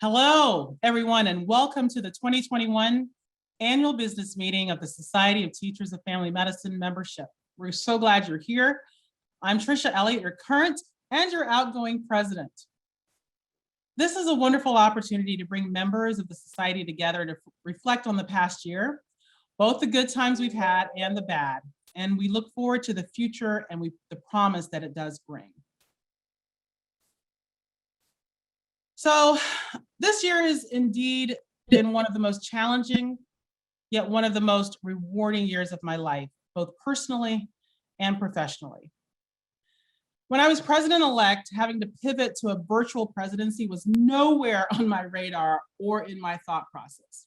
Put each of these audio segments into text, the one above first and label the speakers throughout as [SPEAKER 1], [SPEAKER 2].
[SPEAKER 1] Hello, everyone, and welcome to the 2021 Annual Business Meeting of the Society of Teachers of Family Medicine membership. We're so glad you're here. I'm Tricia Elliott, your current and your outgoing president. This is a wonderful opportunity to bring members of the society together to reflect on the past year, both the good times we've had and the bad. And we look forward to the future and the promise that it does bring. So this year has indeed been one of the most challenging, yet one of the most rewarding years of my life, both personally and professionally. When I was president-elect, having to pivot to a virtual presidency was nowhere on my radar or in my thought process.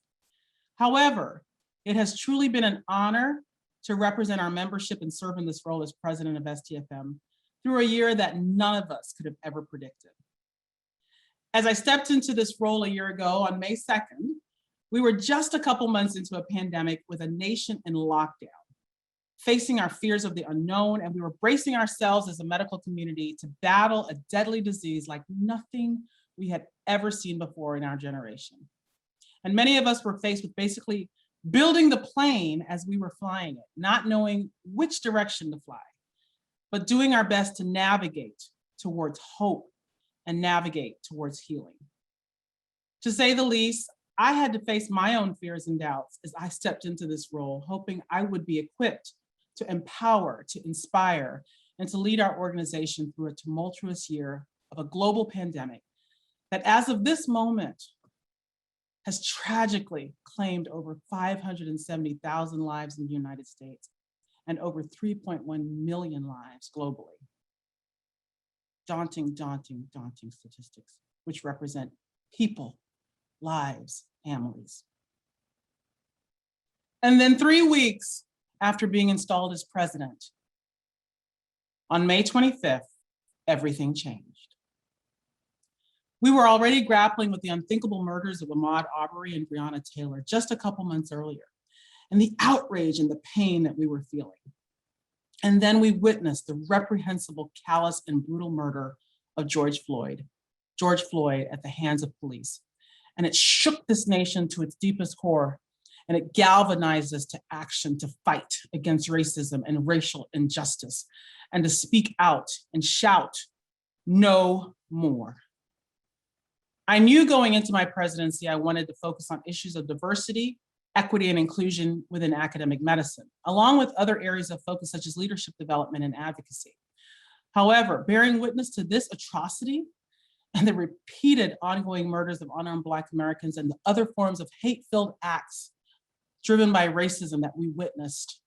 [SPEAKER 1] However, it has truly been an honor to represent our membership and serve in this role as president of STFM through a year that none of us could have ever predicted. As I stepped into this role a year ago on May 2nd, we were just a couple months into a pandemic with a nation in lockdown, facing our fears of the unknown, and we were bracing ourselves as a medical community to battle a deadly disease like nothing we had ever seen before in our generation. And many of us were faced with basically building the plane as we were flying it, not knowing which direction to fly, but doing our best to navigate towards hope and navigate towards healing. To say the least, I had to face my own fears and doubts as I stepped into this role, hoping I would be equipped to empower, to inspire, and to lead our organization through a tumultuous year of a global pandemic that as of this moment has tragically claimed over 570,000 lives in the United States and over 3.1 million lives globally. Daunting, daunting, daunting statistics, which represent people, lives, families. And then 3 weeks after being installed as president, on May 25th, everything changed. We were already grappling with the unthinkable murders of Ahmaud Arbery and Breonna Taylor just a couple months earlier, and the outrage and the pain that we were feeling. And then we witnessed the reprehensible, callous, and brutal murder of George Floyd at the hands of police. And it shook this nation to its deepest core, and it galvanized us to action to fight against racism and racial injustice, and to speak out and shout, "No more." I knew going into my presidency, I wanted to focus on issues of diversity, equity, and inclusion within academic medicine, along with other areas of focus such as leadership development and advocacy. However, bearing witness to this atrocity and the repeated ongoing murders of unarmed Black Americans and the other forms of hate-filled acts driven by racism that we witnessed,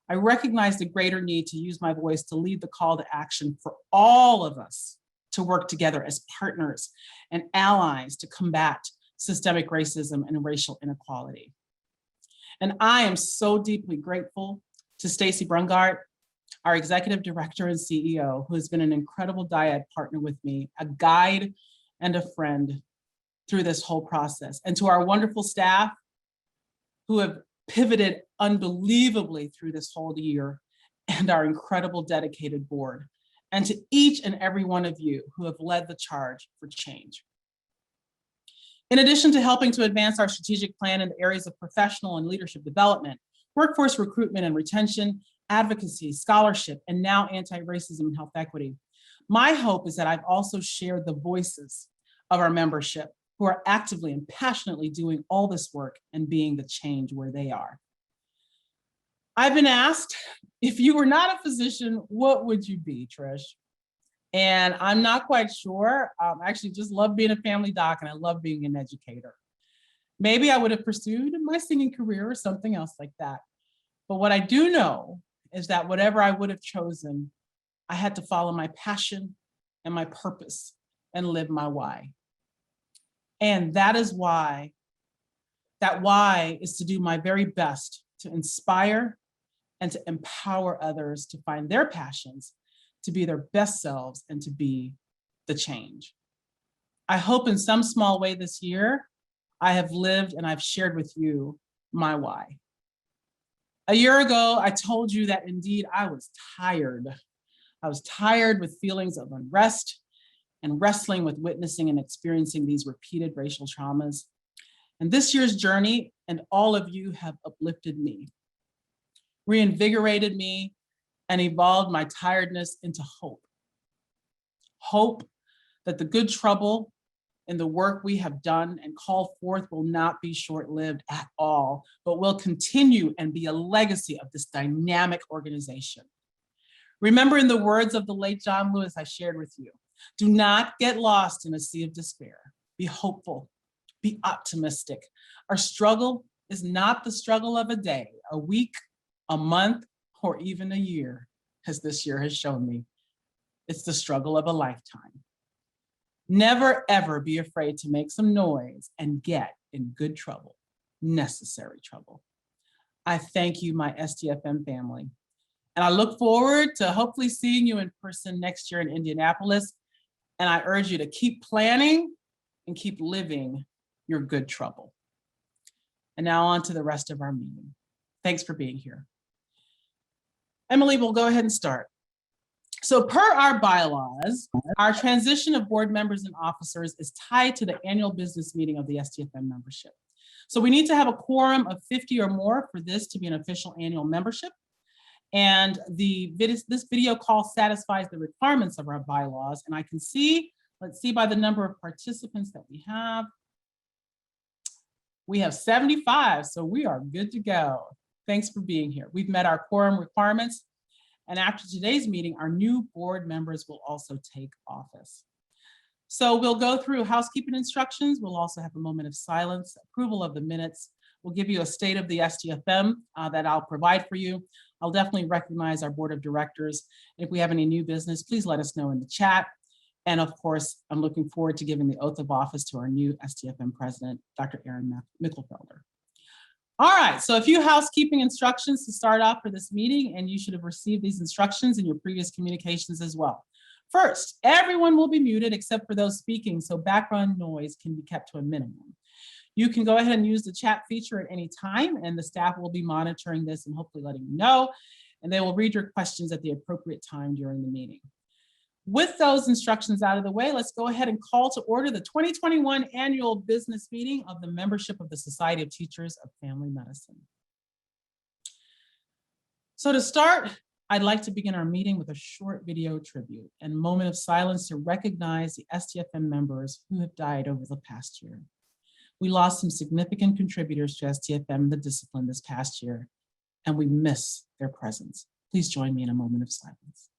[SPEAKER 1] I recognized a greater need to use my voice to lead the call to action for all of us to work together as partners and allies to combat systemic racism and racial inequality. And I am so deeply grateful to Stacey Brungart, our executive director and CEO, who has been an incredible dyad partner with me, a guide and a friend through this whole process. And to our wonderful staff who have pivoted unbelievably through this whole year, and our incredible dedicated board. And to each and every one of you who have led the charge for change. In addition to helping to advance our strategic plan in the areas of professional and leadership development, workforce recruitment and retention, advocacy, scholarship, and now anti-racism and health equity, my hope is that I've also shared the voices of our membership who are actively and passionately doing all this work and being the change where they are. I've been asked, if you were not a physician, what would you be, Trish? And I'm not quite sure. I actually just love being a family doc and I love being an educator. Maybe I would have pursued my singing career or something else like that. But what I do know is that whatever I would have chosen, I had to follow my passion and my purpose and live my why. And that is why, that why is to do my very best to inspire and to empower others to find their passions, to be their best selves, and to be the change. I hope in some small way this year, I have lived and I've shared with you my why. A year ago, I told you that indeed I was tired. I was tired with feelings of unrest and wrestling with witnessing and experiencing these repeated racial traumas. And this year's journey and all of you have uplifted me, reinvigorated me, and evolved my tiredness into hope. Hope that the good trouble in the work we have done and called forth will not be short-lived at all, but will continue and be a legacy of this dynamic organization. Remember, in the words of the late John Lewis I shared with you, do not get lost in a sea of despair. Be hopeful, be optimistic. Our struggle is not the struggle of a day, a week, a month, or even a year, as this year has shown me. It's the struggle of a lifetime. Never, ever be afraid to make some noise and get in good trouble, necessary trouble. I thank you, my STFM family. And I look forward to hopefully seeing you in person next year in Indianapolis. And I urge you to keep planning and keep living your good trouble. And now on to the rest of our meeting. Thanks for being here. Emily, we'll go ahead and start. So per our bylaws, our transition of board members and officers is tied to the annual business meeting of the STFM membership. So we need to have a quorum of 50 or more for this to be an official annual membership. And this video call satisfies the requirements of our bylaws. And I can see, let's see by the number of participants that we have. We have 75, so we are good to go. Thanks for being here. We've met our quorum requirements. And after today's meeting, our new board members will also take office. So we'll go through housekeeping instructions. We'll also have a moment of silence, approval of the minutes. We'll give you a state of the STFM that I'll provide for you. I'll definitely recognize our board of directors. If we have any new business, please let us know in the chat. And of course, I'm looking forward to giving the oath of office to our new STFM president, Dr. Michelfelder. All right, so a few housekeeping instructions to start off for this meeting, and you should have received these instructions in your previous communications as well. First, everyone will be muted except for those speaking, so background noise can be kept to a minimum. You can go ahead and use the chat feature at any time, and the staff will be monitoring this and hopefully letting you know, and they will read your questions at the appropriate time during the meeting. With those instructions out of the way, let's go ahead and call to order the 2021 annual business meeting of the membership of the Society of Teachers of Family Medicine. So to start, I'd like to begin our meeting with a short video tribute and a moment of silence to recognize the STFM members who have died over the past year. We lost some significant contributors to STFM, the discipline, this past year, and we miss their presence. Please join me in a moment of silence.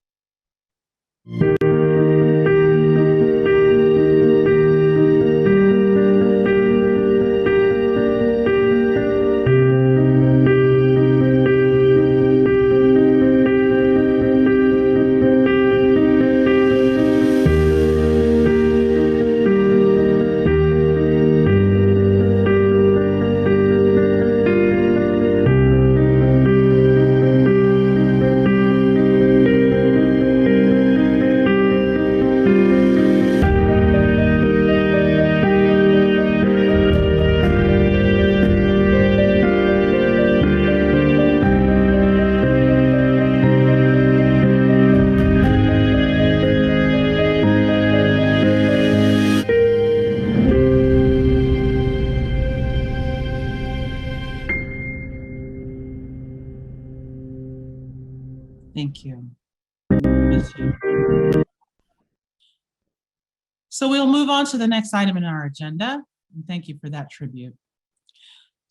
[SPEAKER 1] Thank you. So we'll move on to the next item in our agenda. And thank you for that tribute.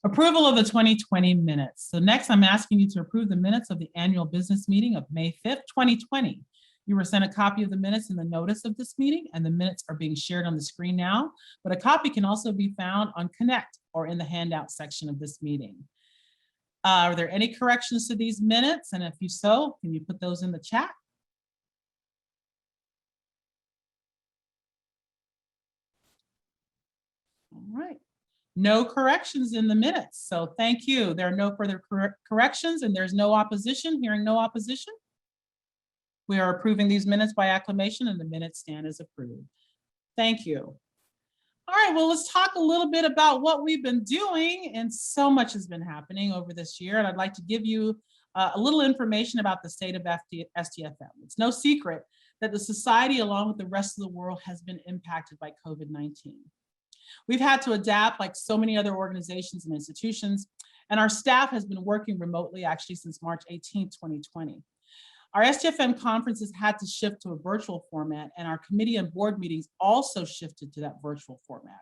[SPEAKER 1] Approval of the 2020 minutes. So next, I'm asking you to approve the minutes of the annual business meeting of May 5th, 2020. You were sent a copy of the minutes in the notice of this meeting, and the minutes are being shared on the screen now, but a copy can also be found on Connect or in the handout section of this meeting. Are there any corrections to these minutes? And if you so, can you put those in the chat? All right. No corrections in the minutes. So thank you. There are no further corrections and there's no opposition. Hearing no opposition, we are approving these minutes by acclamation and the minutes stand as approved. Thank you. All right, well, let's talk a little bit about what we've been doing, and so much has been happening over this year. And I'd like to give you a little information about the state of STFM. It's no secret that the society, along with the rest of the world, has been impacted by COVID-19. We've had to adapt like so many other organizations and institutions, and our staff has been working remotely actually since March 18, 2020. Our STFM conferences had to shift to a virtual format, and our committee and board meetings also shifted to that virtual format.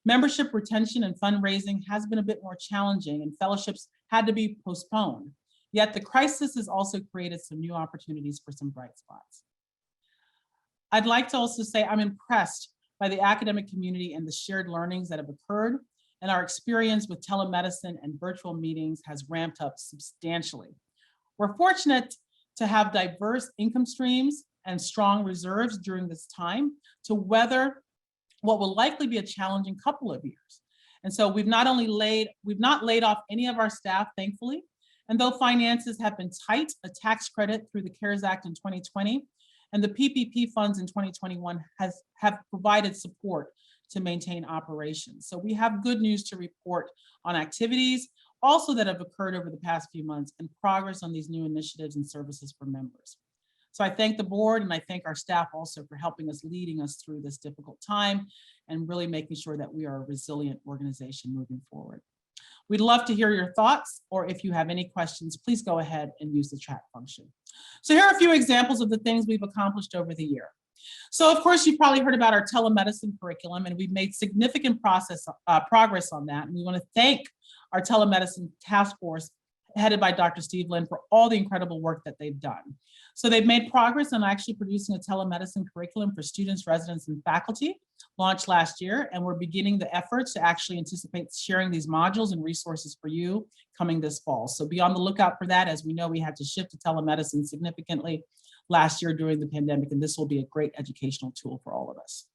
[SPEAKER 1] Membership retention and fundraising has been a bit more challenging, and fellowships had to be postponed. Yet the crisis has also created some new opportunities for some bright spots. I'd like to also say I'm impressed by the academic community and the shared learnings that have occurred, and our experience with telemedicine and virtual meetings has ramped up substantially. We're fortunate to have diverse income streams and strong reserves during this time to weather what will likely be a challenging couple of years. And so we've not laid off any of our staff, thankfully. And though finances have been tight, a tax credit through the CARES Act in 2020 and the PPP funds in 2021 have provided support to maintain operations. So we have good news to report on activities also that have occurred over the past few months and progress on these new initiatives and services for members. So I thank the board and I thank our staff also for helping us, leading us through this difficult time and really making sure that we are a resilient organization moving forward. We'd love to hear your thoughts, or if you have any questions, please go ahead and use the chat function. So here are a few examples of the things we've accomplished over the year. So of course, you've probably heard about our telemedicine curriculum, and we've made significant progress on that. And we want to thank our telemedicine task force headed by Dr. Steve Lin for all the incredible work that they've done. So they've made progress on actually producing a telemedicine curriculum for students, residents, and faculty, launched last year, and we're beginning the efforts to actually anticipate sharing these modules and resources for you coming this fall. So be on the lookout for that, as we know we had to shift to telemedicine significantly last year during the pandemic, and this will be a great educational tool for all of us.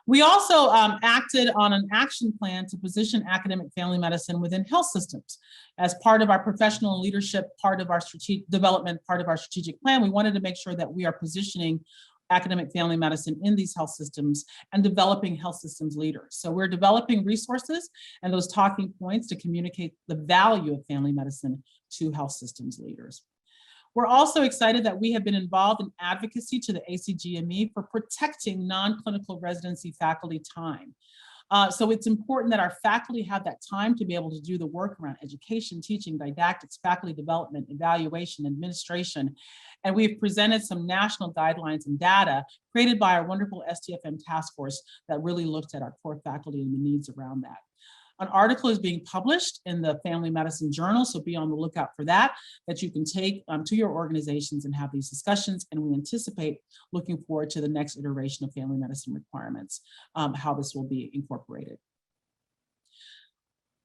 [SPEAKER 1] We also acted on an action plan to position academic family medicine within health systems. As part of our professional leadership, part of our strategic development, part of our strategic plan, we wanted to make sure that we are positioning academic family medicine in these health systems and developing health systems leaders. So we're developing resources and those talking points to communicate the value of family medicine to health systems leaders. We're also excited that we have been involved in advocacy to the ACGME for protecting non-clinical residency faculty time. So it's important that our faculty have that time to be able to do the work around education, teaching, didactics, faculty development, evaluation, administration. And we've presented some national guidelines and data created by our wonderful STFM task force that really looked at our core faculty and the needs around that. An article is being published in the Family Medicine Journal, so be on the lookout for that you can take to your organizations and have these discussions. And we anticipate looking forward to the next iteration of family medicine requirements, how this will be incorporated.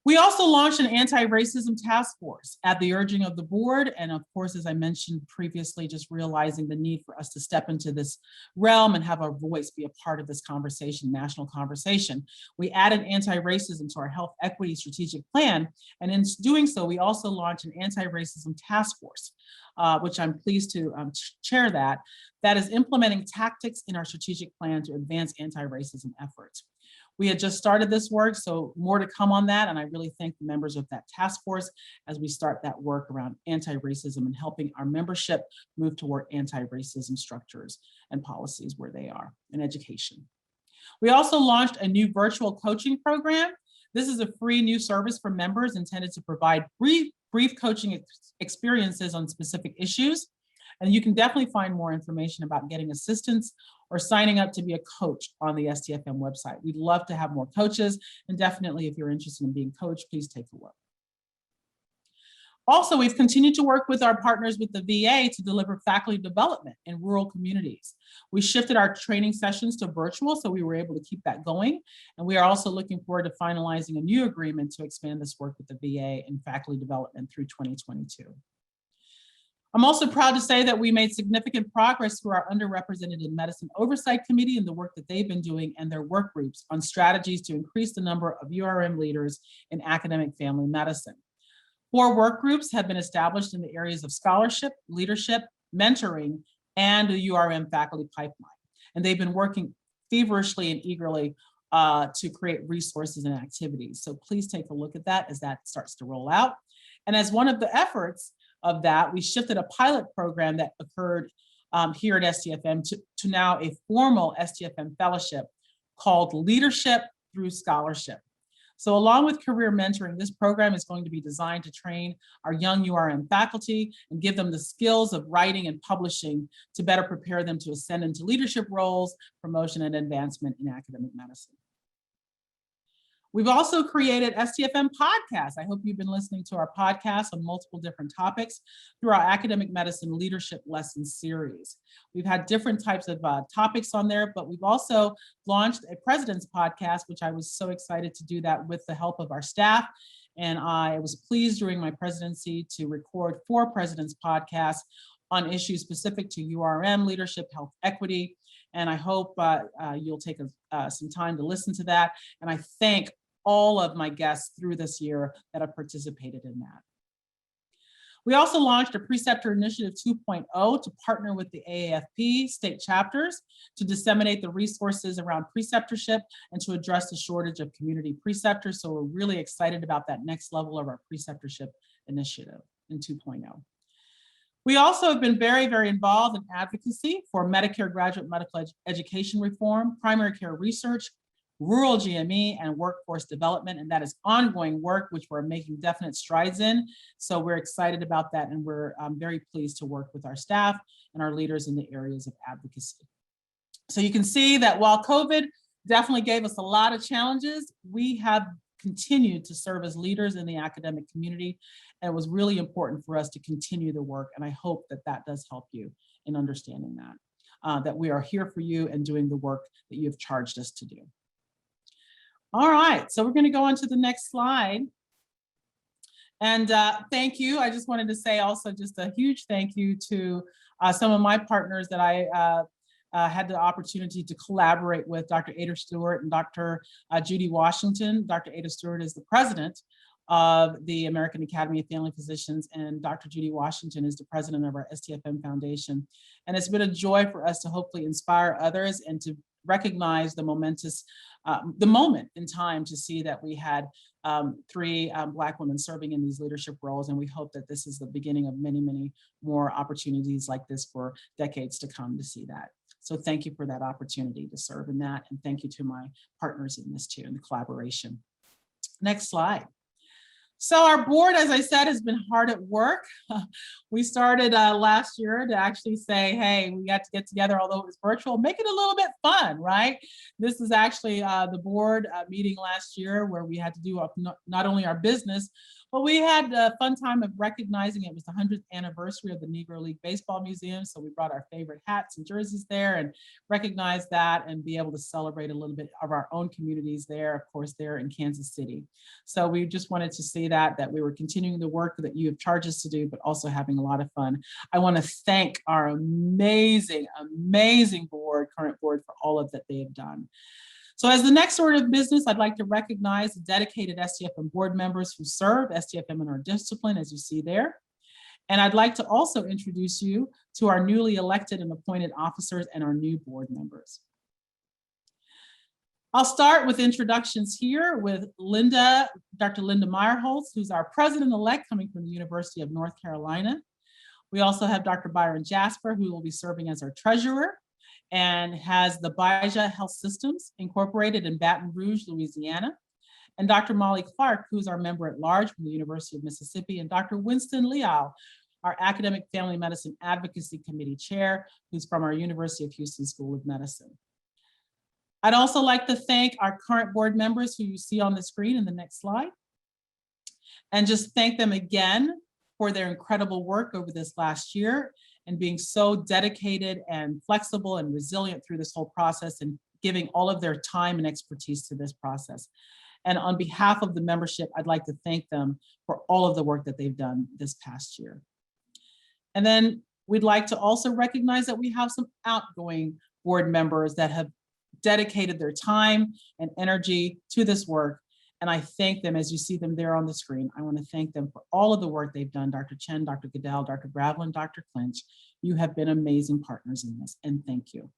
[SPEAKER 1] We also launched an anti-racism task force at the urging of the board. And of course, as I mentioned previously, just realizing the need for us to step into this realm and have our voice be a part of this conversation, national conversation. We added anti-racism to our health equity strategic plan. And in doing so, we also launched an anti-racism task force, which I'm pleased to chair that is implementing tactics in our strategic plan to advance anti-racism efforts. We had just started this work, so more to come on that. And I really thank the members of that task force as we start that work around anti-racism and helping our membership move toward anti-racism structures and policies where they are in education. We also launched a new virtual coaching program. This is a free new service for members intended to provide brief coaching experiences on specific issues. And you can definitely find more information about getting assistance or signing up to be a coach on the STFM website. We'd love to have more coaches, and definitely if you're interested in being coached, please take a look. Also, we've continued to work with our partners with the VA to deliver faculty development in rural communities. We shifted our training sessions to virtual, so we were able to keep that going. And we are also looking forward to finalizing a new agreement to expand this work with the VA and faculty development through 2022. I'm also proud to say that we made significant progress through our Underrepresented in Medicine Oversight Committee and the work that they've been doing and their work groups on strategies to increase the number of URM leaders in academic family medicine. 4 work groups have been established in the areas of scholarship, leadership, mentoring, and the URM faculty pipeline. And they've been working feverishly and eagerly to create resources and activities. So please take a look at that as that starts to roll out. And as one of the efforts of that, we shifted a pilot program that occurred here at STFM to now a formal STFM fellowship called Leadership Through Scholarship. So along with career mentoring, this program is going to be designed to train our young URM faculty and give them the skills of writing and publishing to better prepare them to ascend into leadership roles, promotion, and advancement in academic medicine. We've also created STFM podcasts. I hope you've been listening to our podcasts on multiple different topics through our academic medicine leadership lesson series. We've had different types of topics on there, but we've also launched a President's podcast, which I was so excited to do that with the help of our staff. And I was pleased during my presidency to record 4 President's podcasts on issues specific to URM, leadership, health, equity. And I hope you'll take some time to listen to that. And I thank all of my guests through this year that have participated in that. We also launched a Preceptor Initiative 2.0 to partner with the AAFP state chapters to disseminate the resources around preceptorship and to address the shortage of community preceptors. So we're really excited about that next level of our preceptorship initiative in 2.0. We also have been very, very involved in advocacy for Medicare graduate medical education reform, primary care research, rural GME, and workforce development. And that is ongoing work, which we're making definite strides in. So we're excited about that. And we're very pleased to work with our staff and our leaders in the areas of advocacy. So you can see that while COVID definitely gave us a lot of challenges, we have continued to serve as leaders in the academic community. And it was really important for us to continue the work. And I hope that that does help you in understanding that we are here for you and doing the work that you have charged us to do. All right, so we're going to go on to the next slide. And thank you. I just wanted to say also just a huge thank you to some of my partners that I had the opportunity to collaborate with, Dr. Ada Stewart and Dr. Judy Washington. Dr. Ada Stewart is the president of the American Academy of Family Physicians, and Dr. Judy Washington is the president of our STFM Foundation. And it's been a joy for us to hopefully inspire others and to recognize the momentous, the moment in time to see that we had 3 Black women serving in these leadership roles. And we hope that this is the beginning of many, many more opportunities like this for decades to come to see that. So thank you for that opportunity to serve in that. And thank you to my partners in this too, in the collaboration. Next slide. So our board, as I said, has been hard at work. We started last year to actually say, hey, we got to get together, although it was virtual, make it a little bit fun, right? This is actually the board meeting last year where we had to do not only our business, but we had a fun time of recognizing it was the 100th anniversary of the Negro League Baseball Museum. So we brought our favorite hats and jerseys there and recognized that and be able to celebrate a little bit of our own communities there, of course, there in Kansas City. So we just wanted to see that we were continuing the work that you have charged us to do, but also having a lot of fun. I want to thank our amazing, amazing board, current board, for all of that they have done. So as the next order of business, I'd like to recognize the dedicated STFM board members who serve STFM in our discipline, as you see there. And I'd like to also introduce you to our newly elected and appointed officers and our new board members. I'll start with introductions here with Dr. Linda Meyerholtz, who's our president-elect coming from the University of North Carolina. We also have Dr. Byron Jasper, who will be serving as our treasurer and has the Baja Health Systems Incorporated in Baton Rouge, Louisiana. And Dr. Molly Clark, who's our member at large from the University of Mississippi, and Dr. Winston Leal, our Academic Family Medicine Advocacy Committee Chair, who's from our University of Houston School of Medicine. I'd also like to thank our current board members who you see on the screen in the next slide, and just thank them again for their incredible work over this last year and being so dedicated and flexible and resilient through this whole process and giving all of their time and expertise to this process. And on behalf of the membership, I'd like to thank them for all of the work that they've done this past year. And then we'd like to also recognize that we have some outgoing board members that have dedicated their time and energy to this work. And I thank them as you see them there on the screen. I want to thank them for all of the work they've done. Dr. Chen, Dr. Goodell, Dr. Bravlin, Dr. Clinch, you have been amazing partners in this, and thank you.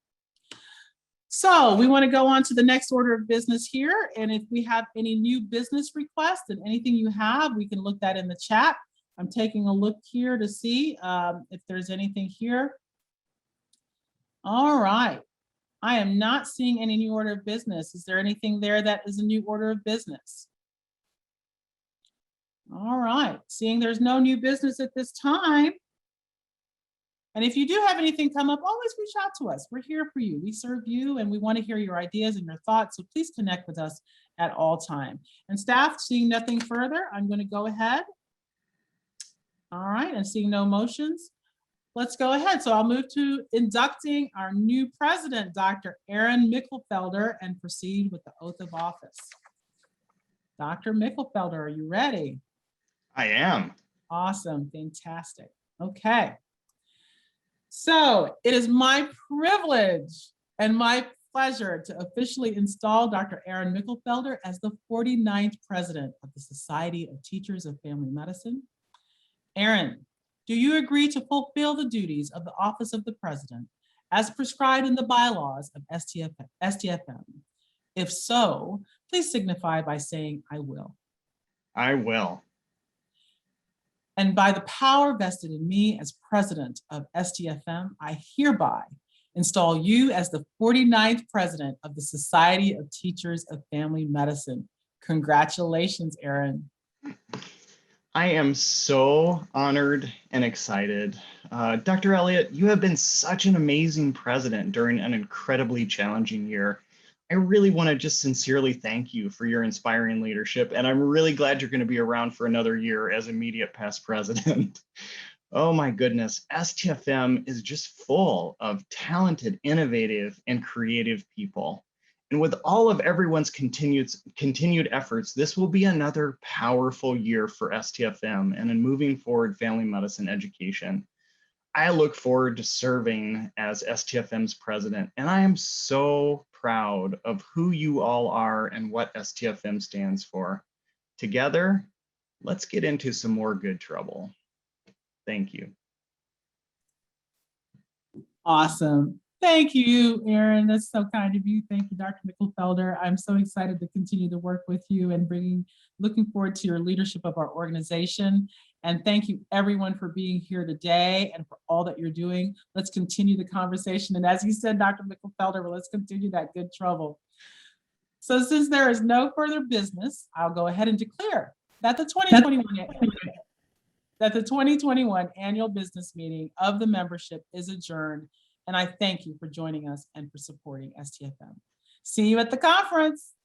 [SPEAKER 1] So we want to go on to the next order of business here. And if we have any new business requests and anything you have, we can look that in the chat. I'm taking a look here to see if there's anything here. All right. I am not seeing any new order of business. Is there anything there that is a new order of business? All right. Seeing there's no new business at this time. And if you do have anything come up, always reach out to us. We're here for you. We serve you and we want to hear your ideas and your thoughts. So please connect with us at all time. And staff, seeing nothing further, I'm going to go ahead. All right, and seeing no motions, let's go ahead. So I'll move to inducting our new president, Dr. Aaron Michelfelder, and proceed with the oath of office. Dr. Michelfelder, are you ready?
[SPEAKER 2] I am.
[SPEAKER 1] Awesome, fantastic. Okay. So it is my privilege and my pleasure to officially install Dr. Aaron Michelfelder as the 49th president of the Society of Teachers of Family Medicine. Aaron, do you agree to fulfill the duties of the office of the president as prescribed in the bylaws of STFM? If so, please signify by saying, I will.
[SPEAKER 2] I will.
[SPEAKER 1] And by the power vested in me as president of STFM, I hereby install you as the 49th president of the Society of Teachers of Family Medicine. Congratulations, Aaron.
[SPEAKER 2] I am so honored and excited. Dr. Elliott, you have been such an amazing president during an incredibly challenging year. I really want to just sincerely thank you for your inspiring leadership, and I'm really glad you're going to be around for another year as immediate past president. Oh my goodness, STFM is just full of talented, innovative, and creative people. And with all of everyone's continued efforts, this will be another powerful year for STFM and in moving forward family medicine education. I look forward to serving as STFM's president, and I am so proud of who you all are and what STFM stands for. Together, let's get into some more good trouble. Thank you.
[SPEAKER 1] Awesome. Thank you, Aaron. That's so kind of you. Thank you, Dr. Michelfelder. I'm so excited to continue to work with you and looking forward to your leadership of our organization. And thank you everyone for being here today and for all that you're doing. Let's continue the conversation. And as you said, Dr. Michelfelder, let's continue that good trouble. So since there is no further business, I'll go ahead and declare that the 2021 annual business meeting of the membership is adjourned. And I thank you for joining us and for supporting STFM. See you at the conference.